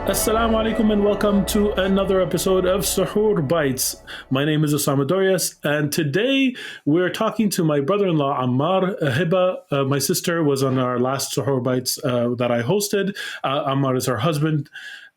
Assalamu alaikum and welcome to another episode of Suhoor Bites. My name is Osama and today we're talking to my brother-in-law Ammar. Hiba, my sister, was on our last Suhoor Bites that I hosted. Ammar is her husband.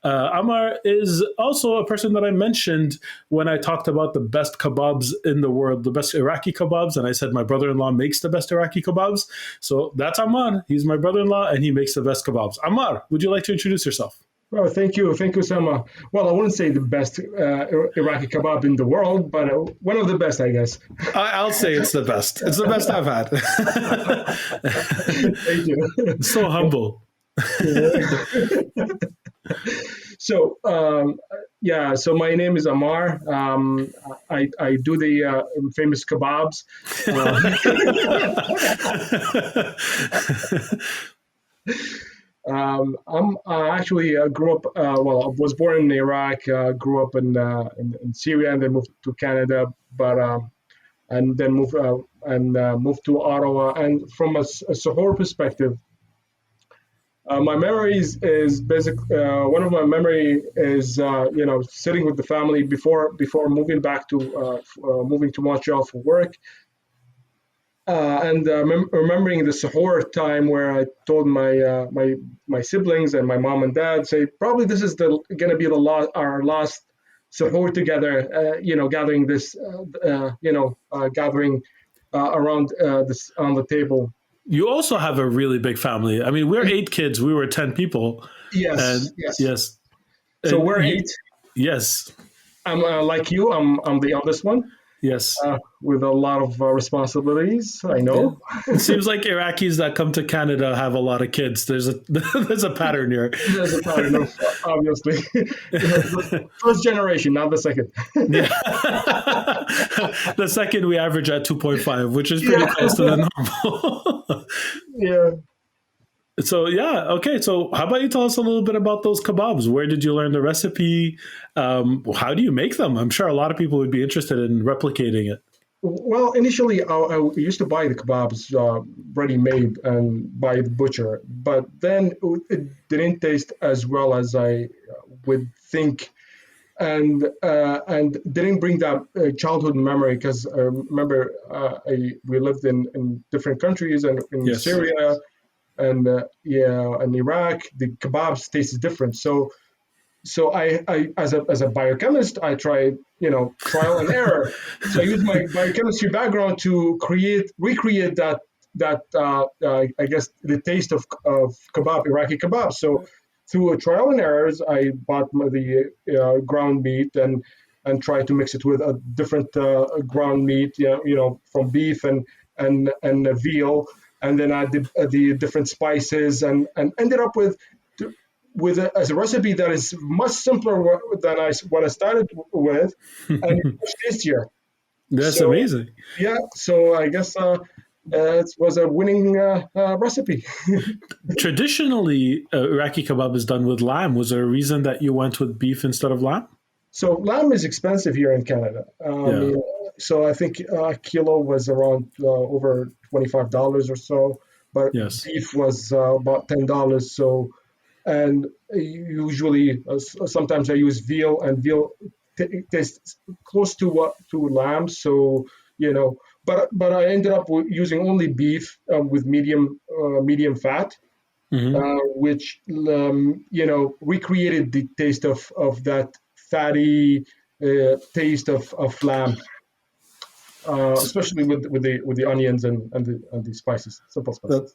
Ammar is also a person that I mentioned when I talked about the best kebabs in the world, the best Iraqi kebabs, and I said my brother-in-law makes the best Iraqi kebabs. So that's Ammar. He's my brother-in-law and he makes the best kebabs. Ammar, would you like to introduce yourself? Well, thank you, Sama. Well, I wouldn't say the best Iraqi kebab in the world, but one of the best, I guess. I'll say it's the best. It's the best I've had. Thank you. So humble. So, so my name is Ammar. I do the famous kebabs. I actually grew up. I was born in Iraq. Grew up in Syria, and then moved to Canada. And then moved to Ottawa. And from a Suhoor perspective, my memories is basically one of my memory is sitting with the family before moving to Montreal for work. Remembering the Suhoor time where I told my siblings and my mom and dad, say probably this is going to be our last Suhoor together, gathering around this on the table. You also have a really big family. I mean, we're 8 kids. We were 10 people. Yes, and yes. So And we're 8. Yes. I'm like you. I'm the eldest one. Yes. With a lot of responsibilities, I know. Yeah. It seems like Iraqis that come to Canada have a lot of kids. There's a pattern here. There's a pattern, obviously. First generation, not the second. Yeah. The second we average at 2.5, which is pretty close to the normal. Yeah. So okay. So how about you tell us a little bit about those kebabs? Where did you learn the recipe? How do you make them? I'm sure a lot of people would be interested in replicating it. Well, initially I used to buy the kebabs ready-made and by the butcher, but then it didn't taste as well as I would think, and didn't bring that childhood memory because I remember we lived in different countries and in Yes. Syria. And in Iraq, the kebabs taste different. So I as a biochemist, I tried trial and error. So I used my biochemistry background to recreate that I guess the taste of kebab, Iraqi kebab. So through trial and errors, I bought the ground meat and tried to mix it with a different ground meat, from beef and veal. And then I did the different spices and ended up with as a recipe that is much simpler than what I started with, and much tastier. That's amazing. Yeah, so I guess it was a winning recipe. Traditionally, Iraqi kebab is done with lamb. Was there a reason that you went with beef instead of lamb? So lamb is expensive here in Canada. Yeah. So I think a kilo was around over $25 or so, but Yes. beef was about $10. So, and usually sometimes I use veal, and veal tastes close to lamb. So but I ended up using only beef with medium fat. Mm-hmm. Which recreated the taste of that fatty taste of lamb, especially with the onions and the spices, simple spices.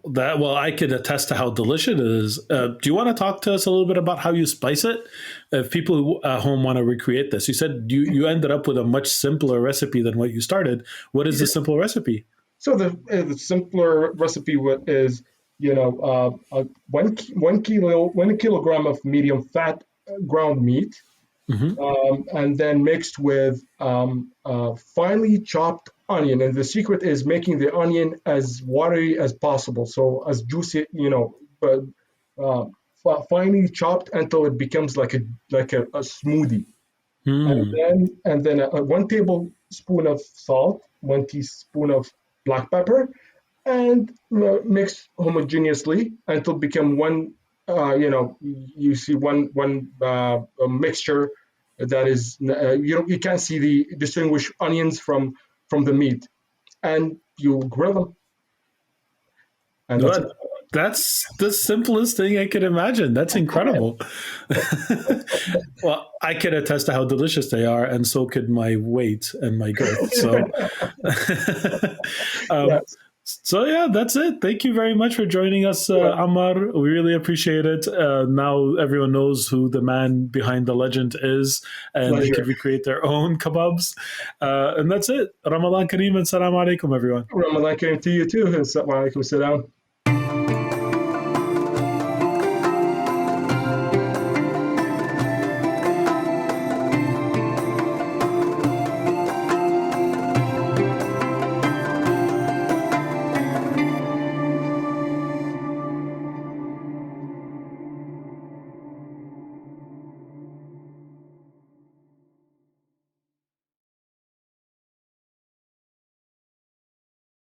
Well, I could attest to how delicious it is. Do you want to talk to us a little bit about how you spice it? If people at home want to recreate this, you said you ended up with a much simpler recipe than what you started. What is the simple recipe? So the simpler recipe is one kilogram of medium fat ground meat. Mm-hmm. And then mixed with finely chopped onion. And the secret is making the onion as watery as possible, so as juicy, but finely chopped until it becomes like a smoothie. And then 1 tablespoon of salt, 1 teaspoon of black pepper, and mix homogeneously until become one you see one a mixture that is you can't see the distinguish onions from the meat, and you grill them, and that's it. But that's the simplest thing I could imagine. That's incredible. Well, I can attest to how delicious they are, and so could my weight and my girth. So, um, Yes, so yeah, that's it. Thank you very much for joining us, well, Ammar. We really appreciate it. Now everyone knows who the man behind the legend is, and they pleasure. can recreate their own kebabs. And that's it. Ramadan Kareem and Salam Alaikum, everyone. Ramadan Kareem to you too. Assalamu alaikum. Salam.